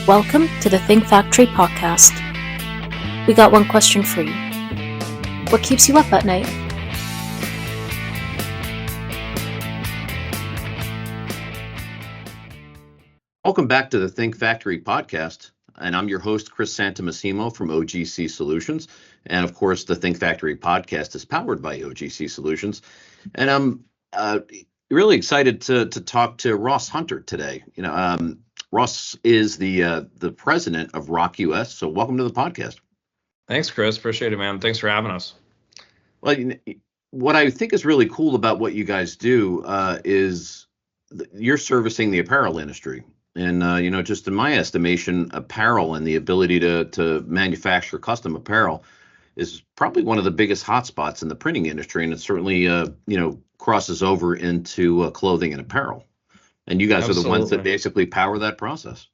Welcome to the Think Factory podcast. We got one question for you. What keeps you up at night? Welcome back to the Think Factory podcast, and I'm your host, Chris Santamassimo from OGC Solutions. And of course, the Think Factory podcast is powered by OGC Solutions. And I'm really excited to talk to Ross Hunter today. Ross is the president of Rock US. So welcome to the podcast. Thanks, Chris. Appreciate it, man. Thanks for having us. Well, what I think is really cool about what you guys do is you're servicing the apparel industry. And, just in my estimation, apparel and the ability to manufacture custom apparel is probably one of the biggest hotspots in the printing industry. And it certainly, crosses over into clothing and apparel. And you guys Absolutely. Are the ones that basically power that process.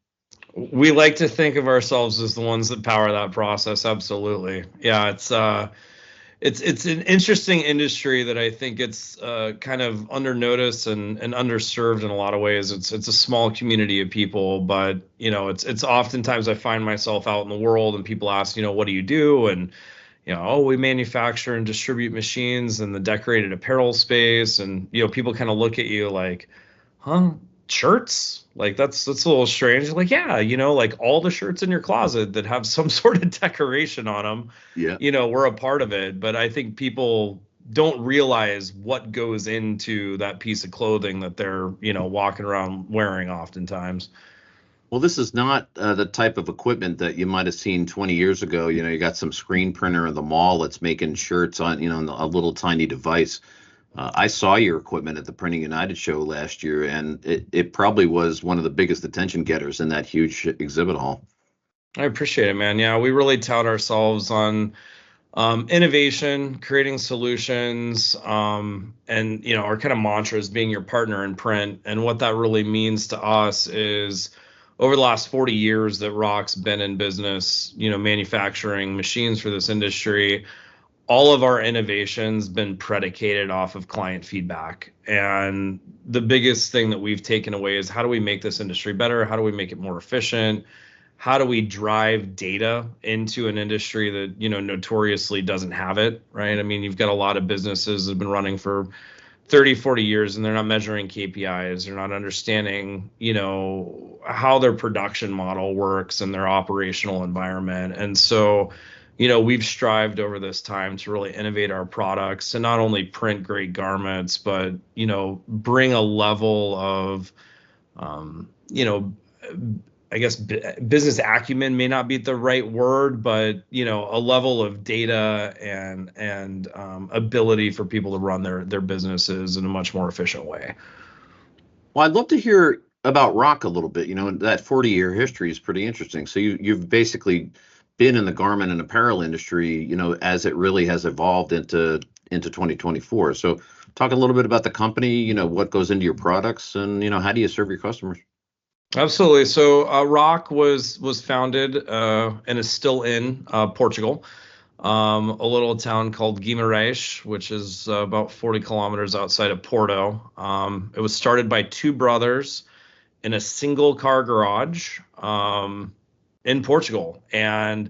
We like to think of ourselves as the ones that power that process. Absolutely. Yeah, it's an interesting industry that I think it's kind of undernoticed and underserved in a lot of ways. It's a small community of people, but it's oftentimes I find myself out in the world and people ask, what do you do? And we manufacture and distribute machines in the decorated apparel space, and people kind of look at you like, huh, shirts? Like that's a little strange. Like, yeah, like all the shirts in your closet that have some sort of decoration on them, we're a part of it. But I think people don't realize what goes into that piece of clothing that they're, walking around wearing oftentimes. Well, this is not the type of equipment that you might have seen 20 years ago. You got some screen printer in the mall that's making shirts on, a little tiny device. I saw your equipment at the Printing United show last year, and it probably was one of the biggest attention getters in that huge exhibit hall. I appreciate it, man. Yeah, we really tout ourselves on innovation, creating solutions, and our kind of mantra is being your partner in print. And what that really means to us is over the last 40 years that Rock's been in business, manufacturing machines for this industry, all of our innovations been predicated off of client feedback. And the biggest thing that we've taken away is how do we make this industry better? How do we make it more efficient? How do we drive data into an industry that, notoriously doesn't have it, right? I mean, you've got a lot of businesses that have been running for 30, 40 years, and they're not measuring KPIs. They're not understanding, how their production model works and their operational environment. And so, we've strived over this time to really innovate our products and not only print great garments, but, bring a level of, I guess business acumen may not be the right word, but, a level of data and ability for people to run their businesses in a much more efficient way. Well, I'd love to hear about Rock a little bit. That 40-year history is pretty interesting. So you've basically been in the garment and apparel industry, as it really has evolved into 2024. So talk a little bit about the company, what goes into your products, and, how do you serve your customers? Absolutely. So Rock was founded and is still in Portugal, a little town called Guimarães, which is about 40 kilometers outside of Porto. It was started by two brothers in a single car garage in Portugal. And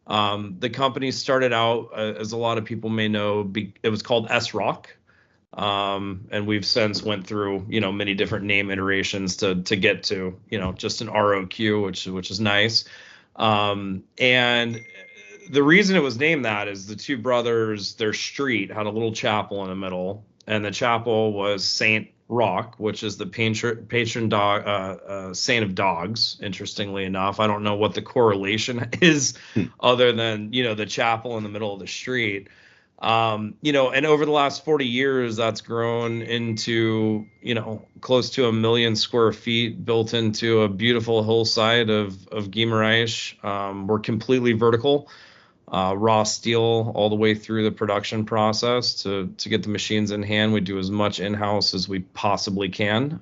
the company started out, as a lot of people may know, it was called S-Rock. And we've since went through, many different name iterations to get to, just an ROQ, which is nice. And the reason it was named that is the two brothers, their street had a little chapel in the middle, and the chapel was Saint Rock, which is the patron dog, saint of dogs. Interestingly enough, I don't know what the correlation is other than, the chapel in the middle of the street. And over the last 40 years, that's grown into, close to 1 million square feet built into a beautiful hillside of Guimarães. We're completely vertical, raw steel all the way through the production process to get the machines in hand. We do as much in-house as we possibly can,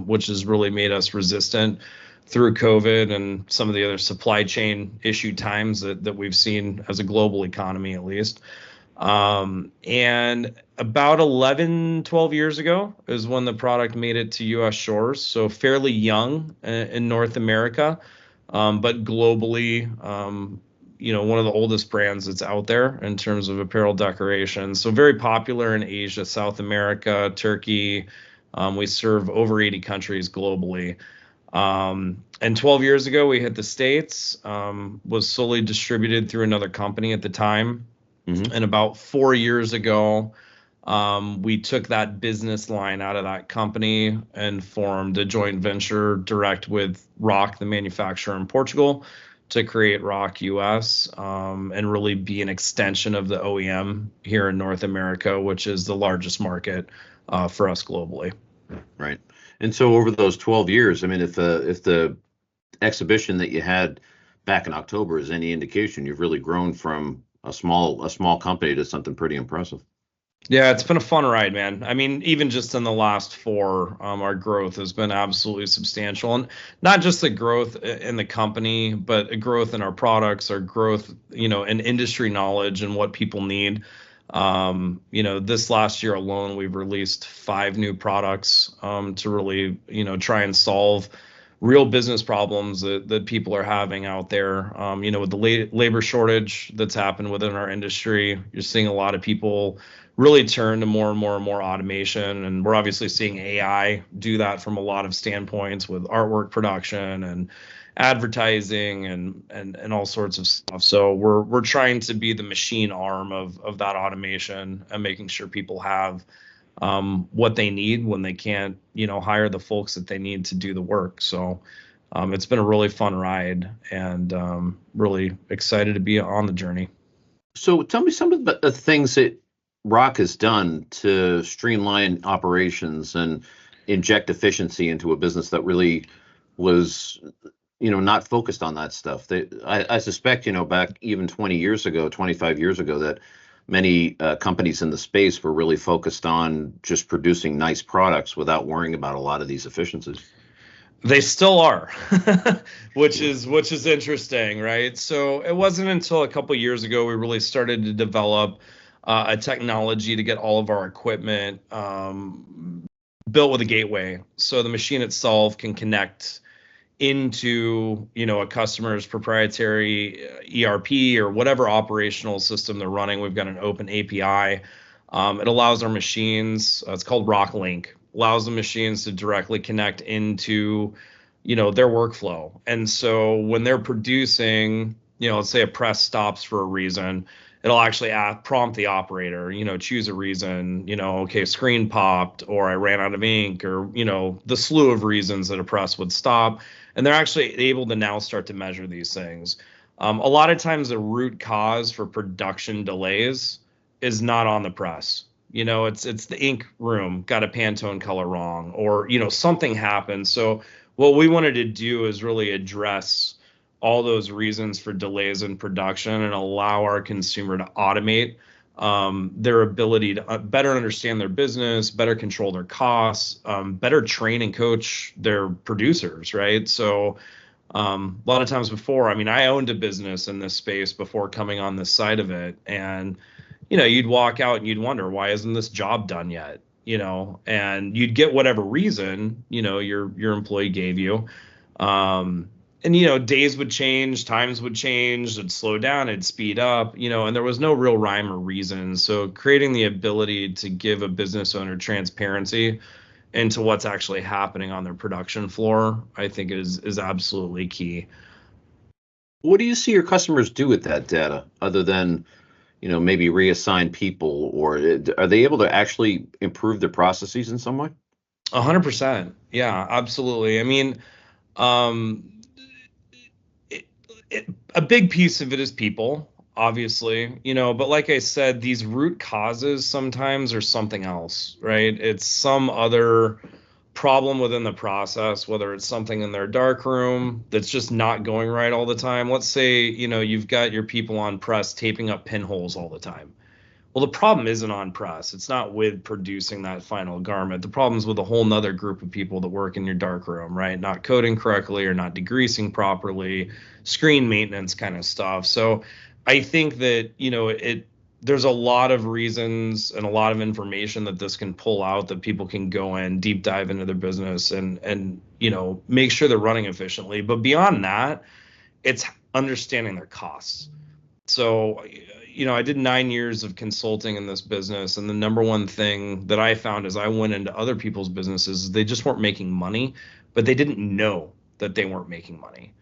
which has really made us resistant through COVID and some of the other supply chain issue times that we've seen as a global economy, at least. And about 12 years ago is when the product made it to U.S. shores. So fairly young in North America. but globally, one of the oldest brands that's out there in terms of apparel decoration. So very popular in Asia, South America, Turkey. We serve over 80 countries globally. And 12 years ago, we hit the States, was solely distributed through another company at the time. And about 4 years ago, we took that business line out of that company and formed a joint venture direct with Rock, the manufacturer in Portugal, to create Rock US, and really be an extension of the OEM here in North America, which is the largest market for us globally. Right. And so over those 12 years, I mean, if the exhibition that you had back in October is any indication, you've really grown from a small company to something pretty impressive. Yeah, it's been a fun ride, man. I mean, even just in the last four, our growth has been absolutely substantial. And not just the growth in the company, but a growth in our products, our growth, in industry knowledge and what people need. This last year alone, we've released 5 new products to really, try and solve real business problems that people are having out there. With the labor shortage that's happened within our industry, you're seeing a lot of people really turn to more and more and more automation. And we're obviously seeing AI do that from a lot of standpoints with artwork production and advertising and all sorts of stuff. So we're trying to be the machine arm of that automation and making sure people have what they need when they can't, hire the folks that they need to do the work. So it's been a really fun ride, and really excited to be on the journey. So tell me some of the things that Rock has done to streamline operations and inject efficiency into a business that really was, not focused on that stuff. I suspect, back even 20 years ago, 25 years ago, that many companies in the space were really focused on just producing nice products without worrying about a lot of these efficiencies. They still are, which is interesting, right? So it wasn't until a couple of years ago we really started to develop a technology to get all of our equipment built with a gateway, so the machine itself can connect into a customer's proprietary ERP or whatever operational system they're running. We've got an open API. It allows our machines, it's called Rock Link, allows the machines to directly connect into their workflow. And so when they're producing, let's say a press stops for a reason, it'll actually prompt the operator, choose a reason, okay, screen popped, or I ran out of ink, or, the slew of reasons that a press would stop. And they're actually able to now start to measure these things. A lot of times the root cause for production delays is not on the press. It's the ink room got a Pantone color wrong, or, something happened. So what we wanted to do is really address all those reasons for delays in production and allow our consumer to automate their ability to better understand their business, better control their costs, better train and coach their producers, right? So a lot of times before, I owned a business in this space before coming on this side of it. And, you'd walk out and you'd wonder, why isn't this job done yet? And you'd get whatever reason, your employee gave you. And, days would change, times would change, it'd slow down, it'd speed up, and there was no real rhyme or reason. So creating the ability to give a business owner transparency into what's actually happening on their production floor, I think is absolutely key. What do you see your customers do with that data other than, maybe reassign people, or are they able to actually improve their processes in some way? 100%. Yeah, absolutely. A big piece of it is people, obviously, but like I said, these root causes sometimes are something else, right? It's some other problem within the process, whether it's something in their dark room that's just not going right all the time. Let's say, you've got your people on press taping up pinholes all the time. Well, the problem isn't on press. It's not with producing that final garment. The problem's with a whole nother group of people that work in your dark room, right? Not coding correctly or not degreasing properly, screen maintenance kind of stuff. So I think that, there's a lot of reasons and a lot of information that this can pull out that people can go in, deep dive into their business and make sure they're running efficiently. But beyond that, it's understanding their costs. So, I did 9 years of consulting in this business, and the number one thing that I found as I went into other people's businesses, they just weren't making money, but they didn't know that they weren't making money,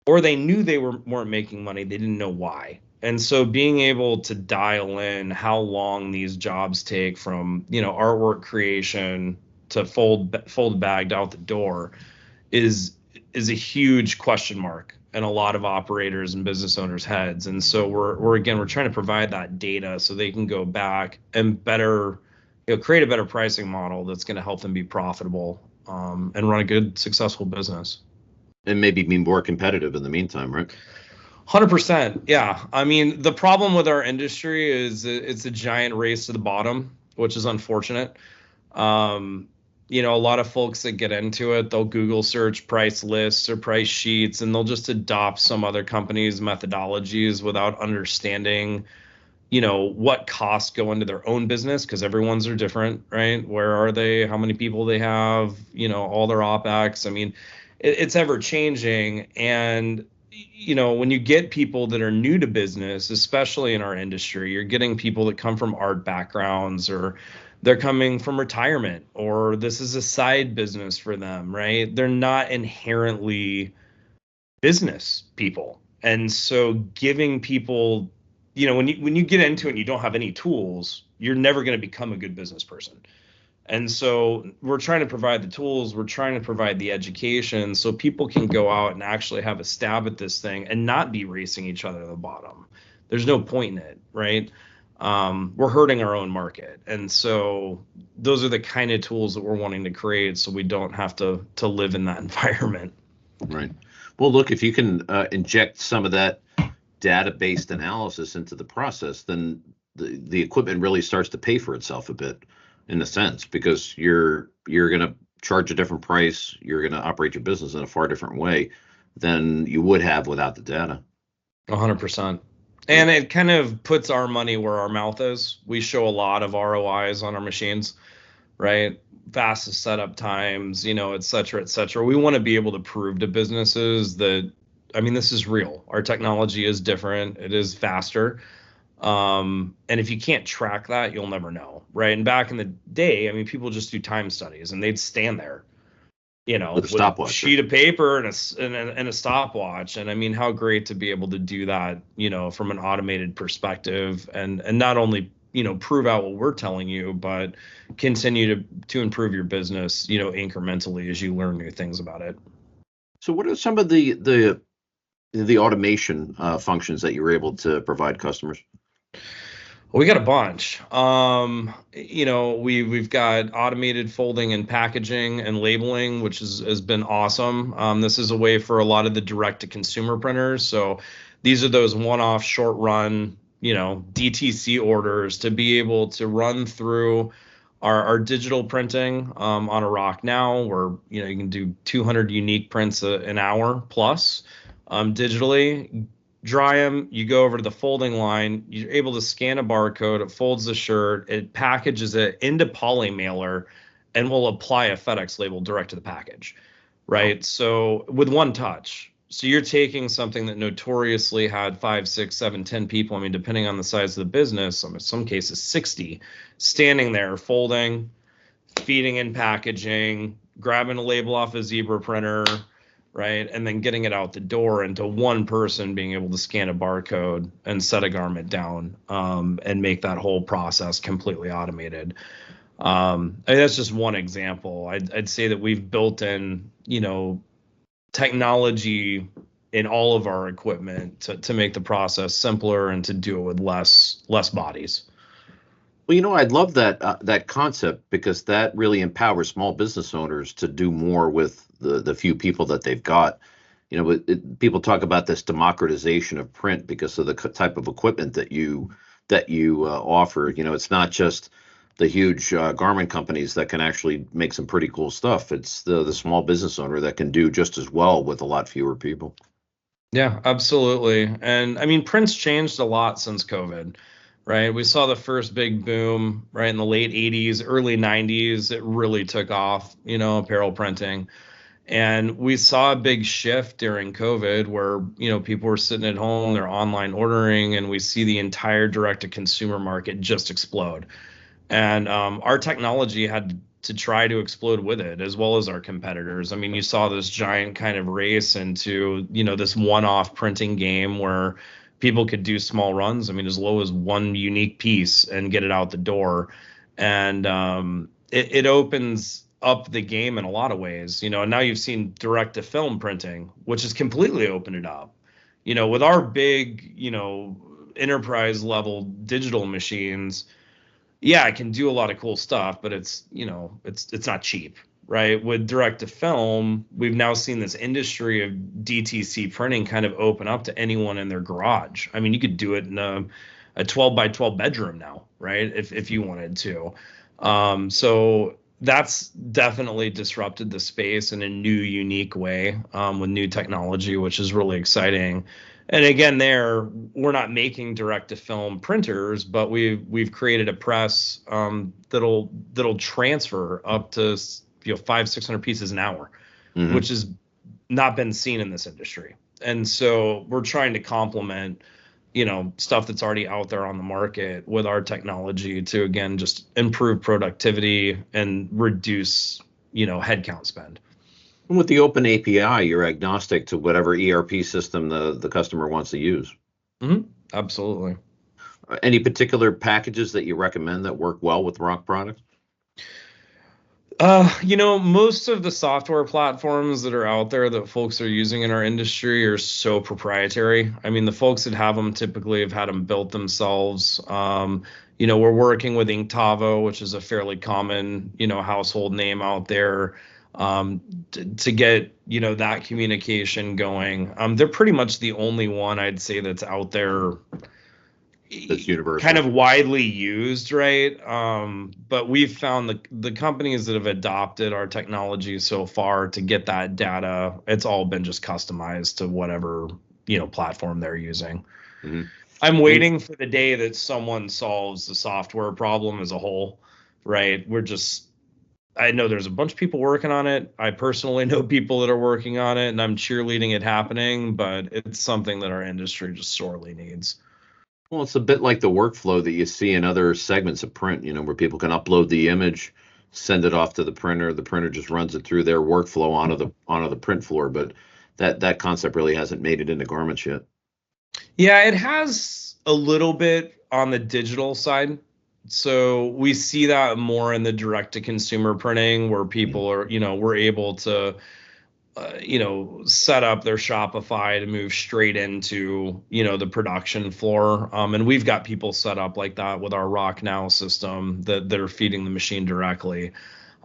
or they knew they weren't making money. They didn't know why. And so being able to dial in how long these jobs take from, artwork creation to fold bagged out the door is a huge question mark in a lot of operators and business owners' heads. And so we're trying to provide that data so they can go back and better, create a better pricing model that's going to help them be profitable, and run a good, successful business. And maybe be more competitive in the meantime, right? 100%. Yeah. I mean, the problem with our industry is it's a giant race to the bottom, which is unfortunate. A lot of folks that get into it, they'll Google search price lists or price sheets, and they'll just adopt some other company's methodologies without understanding, what costs go into their own business, because everyone's are different, right? Where are they? How many people they have? All their OpEx. I mean, it's ever changing. And, when you get people that are new to business, especially in our industry, you're getting people that come from art backgrounds, or they're coming from retirement, or this is a side business for them, right? They're not inherently business people. And so giving people, when you get into it and you don't have any tools, you're never going to become a good business person. And so we're trying to provide the tools, we're trying to provide the education so people can go out and actually have a stab at this thing and not be racing each other to the bottom. There's no point in it, right? We're hurting our own market. And so those are the kind of tools that we're wanting to create so we don't have to live in that environment. Right. Well, look, if you can inject some of that data-based analysis into the process, then the equipment really starts to pay for itself a bit, in a sense, because you're going to charge a different price. You're going to operate your business in a far different way than you would have without the data. 100%. And it kind of puts our money where our mouth is. We show a lot of ROIs on our machines, right? Fastest setup times, et cetera, et cetera. We want to be able to prove to businesses that, this is real. Our technology is different. It is faster. And if you can't track that, you'll never know, right? And back in the day, people just do time studies, and they'd stand there, with a stopwatch, sheet of paper and a stopwatch. And how great to be able to do that, from an automated perspective, and not only, prove out what we're telling you, but continue to improve your business, incrementally as you learn new things about it. So what are some of the automation functions that you were able to provide customers? We got a bunch. We've got automated folding and packaging and labeling, which has been awesome. This is a way for a lot of the direct-to-consumer printers. So these are those one-off, short-run, DTC orders to be able to run through our digital printing on a Rock now, where you can do 200 unique prints an hour plus digitally. Dry them, you go over to the folding line, you're able to scan a barcode, it folds the shirt, it packages it into poly mailer, and will apply a FedEx label direct to the package, right? So with one touch. So you're taking something that notoriously had 5, 6, 7, 10 people, depending on the size of the business, in some cases 60, standing there folding, feeding in packaging, grabbing a label off a Zebra printer, right? And then getting it out the door into one person being able to scan a barcode and set a garment down, and make that whole process completely automated. That's just one example. I'd say that we've built in, technology in all of our equipment to make the process simpler and to do it with less bodies. Well, I'd love that concept, because that really empowers small business owners to do more with the few people that they've got. People talk about this democratization of print because of the type of equipment that you offer. It's not just the huge garment companies that can actually make some pretty cool stuff. It's the small business owner that can do just as well with a lot fewer people. Yeah, absolutely. And print's changed a lot since COVID. right? We saw the first big boom, right, in the late 80s, early 90s. It really took off, apparel printing. And we saw a big shift during COVID where, people were sitting at home, they're online ordering, and we see the entire direct to consumer market just explode. And our technology had to try to explode with it, as well as our competitors. I mean, you saw this giant kind of race into, this one-off printing game where people could do small runs. I mean, as low as one unique piece and get it out the door. And it opens up the game in a lot of ways, and now you've seen direct to film printing, which has completely opened it up, with our big, enterprise level digital machines. Yeah, it can do a lot of cool stuff, but it's not cheap, right? With direct to film, we've now seen this industry of DTC printing kind of open up to anyone in their garage. I mean, you could do it in a 12 by 12 bedroom now, right? If you wanted to. So that's definitely disrupted the space in a new, unique way, with new technology, which is really exciting. And again, we're not making direct to film printers, but we've created a press that'll transfer up to 500-600 pieces an hour, which has not been seen in this industry. And so we're trying to complement stuff that's already out there on the market with our technology to, again, just improve productivity and reduce headcount spend. And with the open API, you're agnostic to whatever ERP system the customer wants to use. Absolutely. Any particular packages that you recommend that work well with Rock products? Most of the software platforms that are out there that folks are using in our industry are so proprietary. I mean, the folks that have them typically have had them built themselves. We're working with Inktavo, which is a fairly common, household name out there, to get, that communication going. They're pretty much the only one I'd say that's out there, that's universal, kind of widely used, right? But we've found the companies that have adopted our technology so far to get that data, it's all been just customized to whatever, platform they're using. I'm waiting for the day that someone solves the software problem as a whole, right? I know there's a bunch of people working on it. I personally know people that are working on it, and I'm cheerleading it happening, but it's something that our industry just sorely needs. Well, it's a bit like the workflow that you see in other segments of print, where people can upload the image, send it off to the printer just runs it through their workflow onto the print floor. But that concept really hasn't made it into garments yet. Yeah, it has a little bit on the digital side. So we see that more in the direct to consumer printing, where people are, we're able to set up their Shopify to move straight into, the production floor. And we've got people set up like that with our Rock Now system that are feeding the machine directly.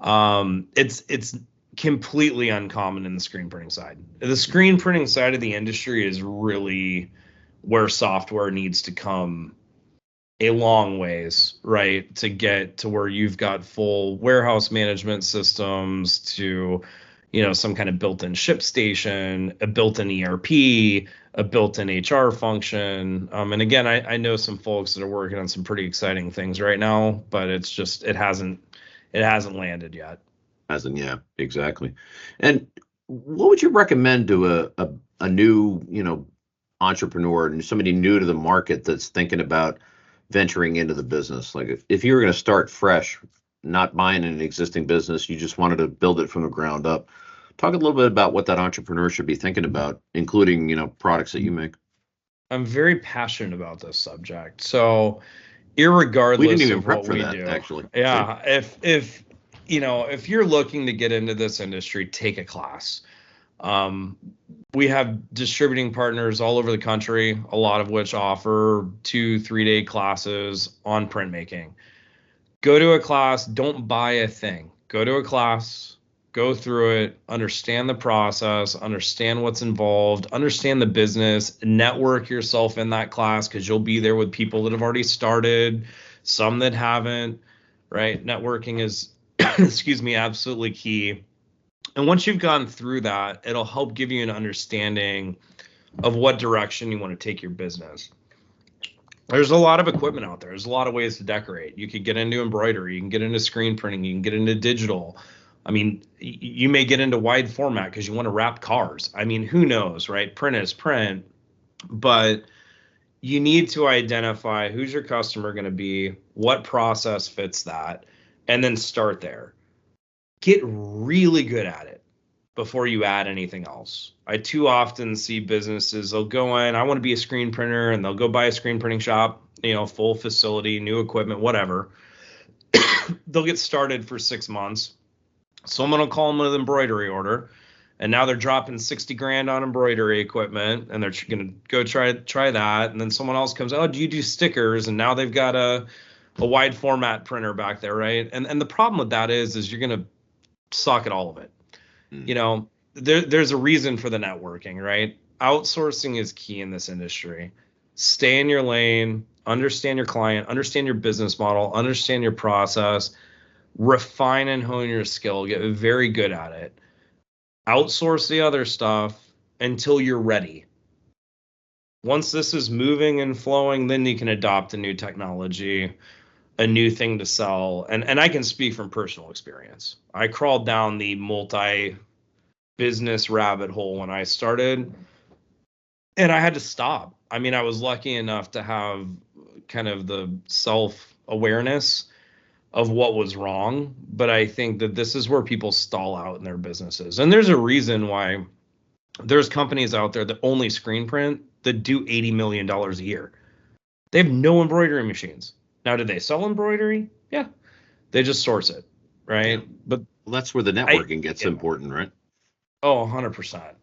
It's completely uncommon in the screen printing side. The screen printing side of the industry is really where software needs to come a long ways, right, to get to where you've got full warehouse management systems, to some kind of built-in ship station, a built-in ERP, a built-in HR function. And again, I know some folks that are working on some pretty exciting things right now, but it hasn't landed yet. Yeah, exactly. And what would you recommend to a new, entrepreneur and somebody new to the market that's thinking about venturing into the business? Like if you were going to start fresh, not buying an existing business, you just wanted to build it from the ground up. Talk a little bit about what that entrepreneur should be thinking about, including, products that you make. I'm very passionate about this subject. So irregardless we didn't even of prep what for we that, do, actually. yeah, if you're looking to get into this industry, take a class. We have distributing partners all over the country, a lot of which offer 2-3 day classes on printmaking. Go to a class, don't buy a thing. Go to a class, go through it, understand the process, understand what's involved, understand the business, network yourself in that class, because you'll be there with people that have already started, some that haven't, right? Networking is, absolutely key. And once you've gone through that, it'll help give you an understanding of what direction you want to take your business. There's a lot of equipment out there. There's a lot of ways to decorate. You could get into embroidery, you can get into screen printing, you can get into digital. I mean, you may get into wide format because you want to wrap cars. I mean, who knows, right? Print is print, but you need to identify who's your customer going to be, what process fits that, and then start there. Get really good at it before you add anything else. I too often see businesses, they'll go in, I want to be a screen printer, and they'll go buy a screen printing shop, full facility, new equipment, whatever. They'll get started for 6 months. Someone will call them with an embroidery order, and now they're dropping 60 grand on embroidery equipment, and they're going to go try that. And then someone else comes, oh, do you do stickers? And now they've got a wide format printer back there, right? And the problem with that is you're going to suck at all of it. There's a reason for the networking, right? Outsourcing is key in this industry. Stay in your lane, understand your client, understand your business model, understand your process, refine and hone your skill, get very good at it. Outsource the other stuff until you're ready. Once this is moving and flowing, then you can adopt a new technology, a new thing to sell. And I can speak from personal experience. I crawled down the multi-business rabbit hole when I started, and I had to stop. I mean, I was lucky enough to have kind of the self-awareness of what was wrong, but I think that this is where people stall out in their businesses. And there's a reason why there's companies out there that only screen print that do $80 million a year. They have no embroidery machines. Now, do they sell embroidery? Yeah. They just source it, right? Yeah. But that's where the networking gets important, right? Oh, 100%.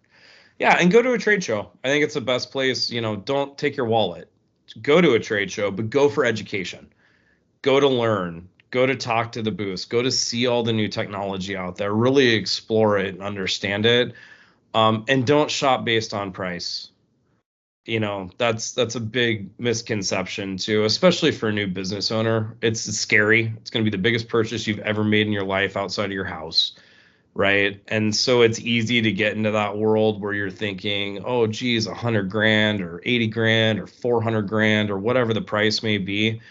Yeah, and go to a trade show. I think it's the best place. Don't take your wallet. Go to a trade show, but go for education. Go to learn. Go to talk to the booths. Go to see all the new technology out there. Really explore it and understand it. And don't shop based on price. That's a big misconception too, especially for a new business owner. It's scary. It's going to be the biggest purchase you've ever made in your life outside of your house, right? And so it's easy to get into that world where you're thinking, oh, geez, 100 grand or 80 grand or 400 grand or whatever the price may be.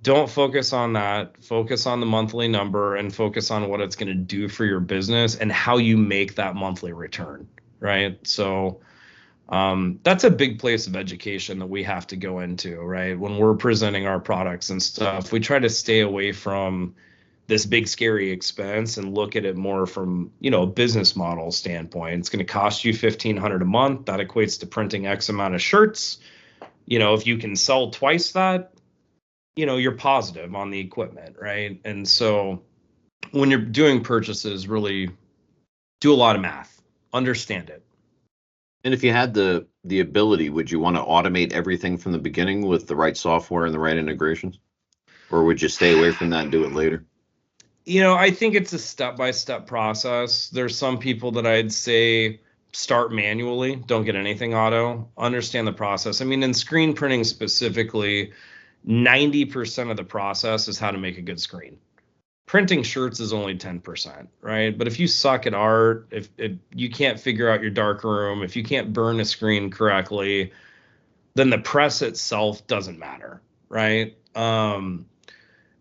Don't focus on that. Focus on the monthly number and focus on what it's going to do for your business and how you make that monthly return, right? So that's a big place of education that we have to go into, right? When we're presenting our products and stuff, we try to stay away from this big scary expense and look at it more from, a business model standpoint. It's going to cost you $1,500 a month. That equates to printing X amount of shirts. If you can sell twice that, you're positive on the equipment, right? And so when you're doing purchases, really do a lot of math, understand it. And if you had the ability, would you want to automate everything from the beginning with the right software and the right integrations? Or would you stay away from that and do it later? I think it's a step-by-step process. There's some people that I'd say start manually, don't get anything auto, understand the process. I mean, in screen printing specifically, 90% of the process is how to make a good screen. Printing shirts is only 10%, right? But if you suck at art, if you can't figure out your darkroom, if you can't burn a screen correctly, then the press itself doesn't matter, right? And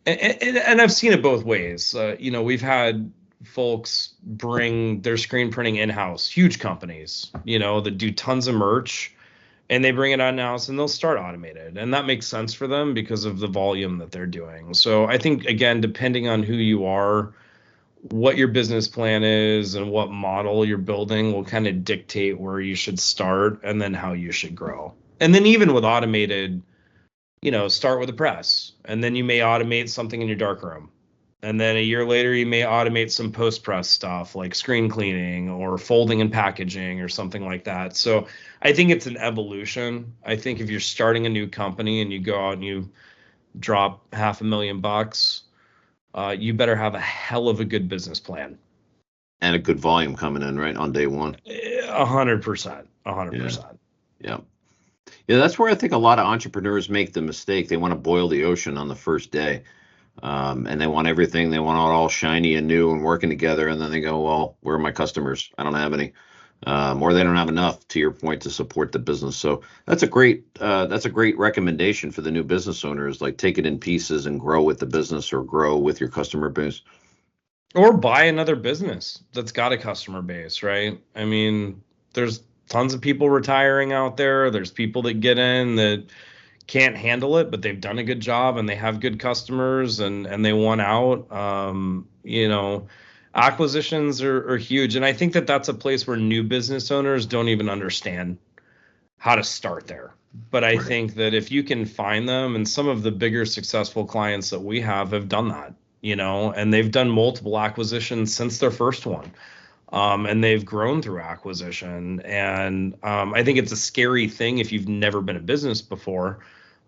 I've seen it both ways. We've had folks bring their screen printing in-house, huge companies, that do tons of merch, and they bring it on in-house and they'll start automated. And that makes sense for them because of the volume that they're doing. So I think, again, depending on who you are, what your business plan is and what model you're building will kind of dictate where you should start and then how you should grow. And then even with automated, start with a press, and then you may automate something in your darkroom. And then a year later, you may automate some post-press stuff like screen cleaning or folding and packaging or something like that. So I think it's an evolution. I think if you're starting a new company and you go out and you drop $500,000, you better have a hell of a good business plan. And a good volume coming in, right, on day one. 100%. 100%. Yeah. Yeah, that's where I think a lot of entrepreneurs make the mistake. They want to boil the ocean on the first day. And they want everything. They want it all shiny and new and working together. And then they go, well, where are my customers? I don't have any. or they don't have enough, to your point, to support the business. So that's a great recommendation for the new business owners. Like, take it in pieces and grow with the business or grow with your customer base. Or buy another business that's got a customer base, right? I mean, there's tons of people retiring out there. There's people that get in that can't handle it, but they've done a good job and they have good customers and they want out. Acquisitions are huge. And I think that that's a place where new business owners don't even understand how to start there. But I think that if you can find them, and some of the bigger successful clients that we have done that, and they've done multiple acquisitions since their first one. And they've grown through acquisition. And I think it's a scary thing if you've never been a business before.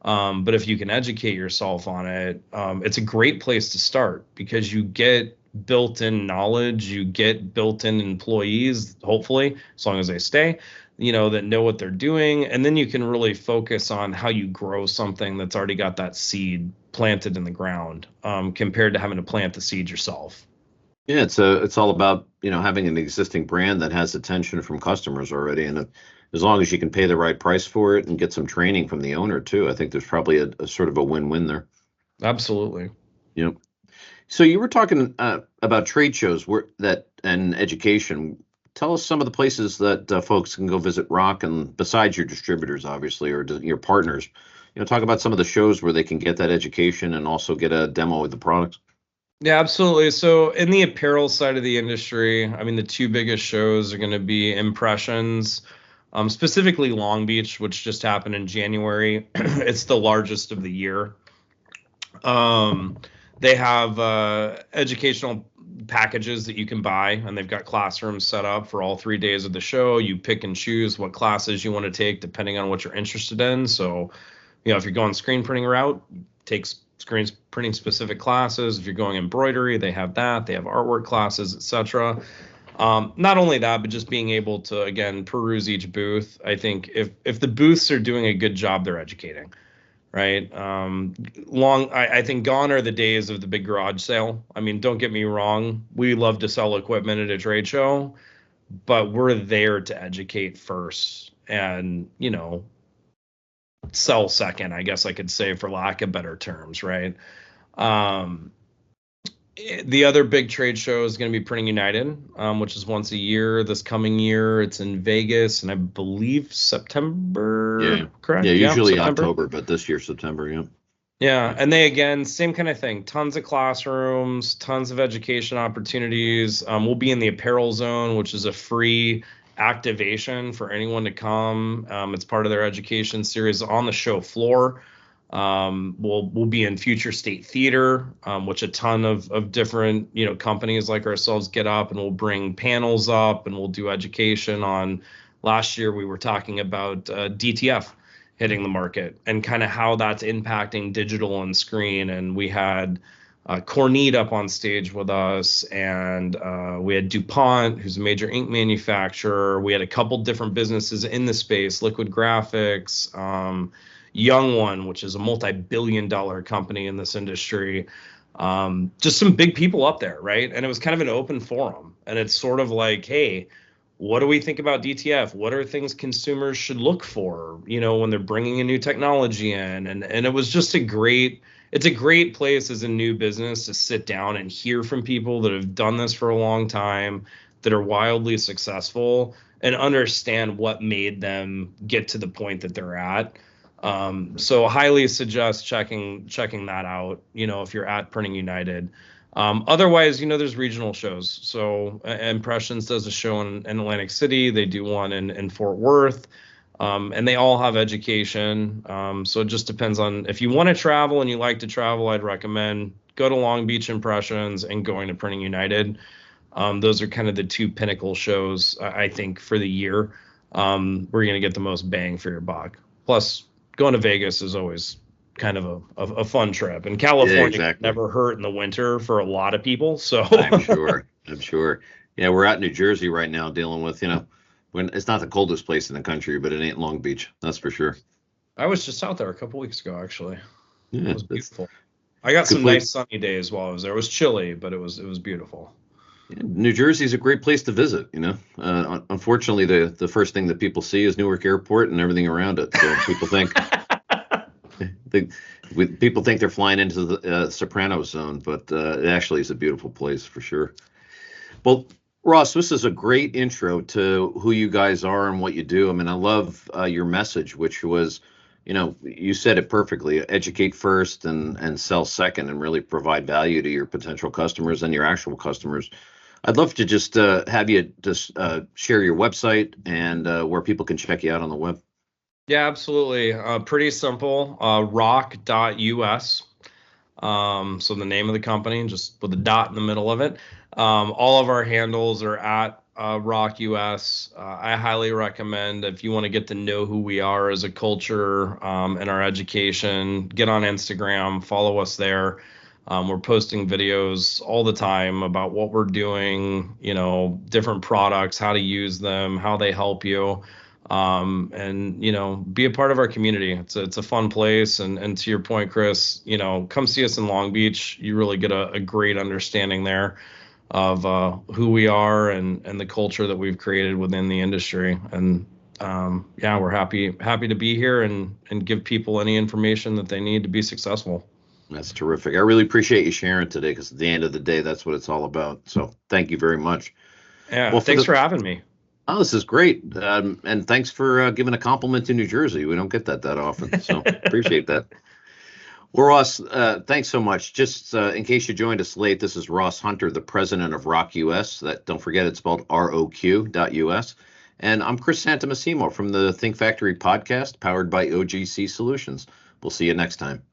But if you can educate yourself on it, it's a great place to start, because you get built-in knowledge, you get built-in employees, hopefully, as long as they stay, that know what they're doing. And then you can really focus on how you grow something that's already got that seed planted in the ground, compared to having to plant the seed yourself. Yeah, it's all about, having an existing brand that has attention from customers already. And as long as you can pay the right price for it and get some training from the owner too, I think there's probably a sort of a win-win there. Absolutely. Yep. So you were talking about trade shows and education. Tell us some of the places that folks can go visit Rock, and besides your distributors, obviously, or your partners. Talk about some of the shows where they can get that education and also get a demo of the products. Yeah, absolutely. So in the apparel side of the industry, I mean, the two biggest shows are going to be Impressions, specifically Long Beach, which just happened in January. It's the largest of the year. They have educational packages that you can buy, and they've got classrooms set up for all 3 days of the show. You pick and choose what classes you want to take depending on what you're interested in. So, if you're going screen printing route, take screen printing specific classes. If you're going embroidery, they have that. They have artwork classes, etc. Not only that, but just being able to, again, peruse each booth. I think if the booths are doing a good job, they're educating. Right. I think gone are the days of the big garage sale. I mean, don't get me wrong. We love to sell equipment at a trade show, but we're there to educate first and, sell second, I guess I could say, for lack of better terms. Right. The other big trade show is going to be Printing United, which is once a year. This coming year, it's in Vegas, and I believe September. Yeah, correct. Yeah, usually September. October, but this year September. Yeah. Yeah, and they, again, same kind of thing. Tons of classrooms, tons of education opportunities. We'll be in the apparel zone, which is a free activation for anyone to come. It's part of their education series on the show floor. We'll be in Future State Theater, which a ton of different companies like ourselves get up, and we'll bring panels up and we'll do education on. Last year we were talking about DTF hitting the market and kind of how that's impacting digital and screen, and we had Cornede up on stage with us, and we had DuPont, who's a major ink manufacturer. We had a couple different businesses in the space, Liquid Graphics, Young One, which is a multi-billion-dollar company in this industry. Just some big people up there, right? And it was kind of an open forum. And it's sort of like, hey, what do we think about DTF? What are things consumers should look for, when they're bringing a new technology in? And it was just it's a great place as a new business to sit down and hear from people that have done this for a long time, that are wildly successful, and understand what made them get to the point that they're at. So highly suggest checking that out, if you're at Printing United. Otherwise, there's regional shows. So Impressions does a show in Atlantic City. They do one in Fort Worth. And they all have education. So it just depends on, if you want to travel and you like to travel, I'd recommend go to Long Beach Impressions and going to Printing United. Those are kind of the two pinnacle shows, I think, for the year, where you're going to get the most bang for your buck. Plus, going to Vegas is always kind of a fun trip. And California, yeah, exactly, never hurt in the winter for a lot of people. So I'm sure. Yeah, we're out in New Jersey right now dealing with, when it's not the coldest place in the country, but it ain't Long Beach. That's for sure. I was just out there a couple weeks ago, actually. Yeah, it was beautiful. I got some nice sunny days while I was there. It was chilly, but it was beautiful. Yeah, New Jersey is a great place to visit. Unfortunately, the first thing that people see is Newark Airport and everything around it. So they, people think they're flying into the Soprano Zone, but it actually is a beautiful place for sure. Well, Ross, this is a great intro to who you guys are and what you do. I mean, I love your message, which was, you said it perfectly: educate first and sell second, and really provide value to your potential customers and your actual customers. I'd love to just have you just share your website and where people can check you out on the web. Yeah, absolutely. Pretty simple. Rock.us. So the name of the company, just with a dot in the middle of it. All of our handles are at Rock US. I highly recommend, if you want to get to know who we are as a culture and our education, get on Instagram, follow us there. We're posting videos all the time about what we're doing, different products, how to use them, how they help you. And be a part of our community. It's a fun place, and to your point, Chris, come see us in Long Beach. You really get a great understanding there of who we are and the culture that we've created within the industry. And yeah, we're happy to be here and give people any information that they need to be successful. That's terrific. I really appreciate you sharing today, because at the end of the day, that's what it's all about. So thank you very much. Yeah, well, thanks for having me. Oh, this is great. And thanks for giving a compliment to New Jersey. We don't get that often, so appreciate that. Well, Ross, thanks so much. Just in case you joined us late, this is Ross Hunter, the president of Rock US. Don't forget, it's spelled ROQ.US. And I'm Chris Santamassimo from the Think Factory podcast, powered by OGC Solutions. We'll see you next time.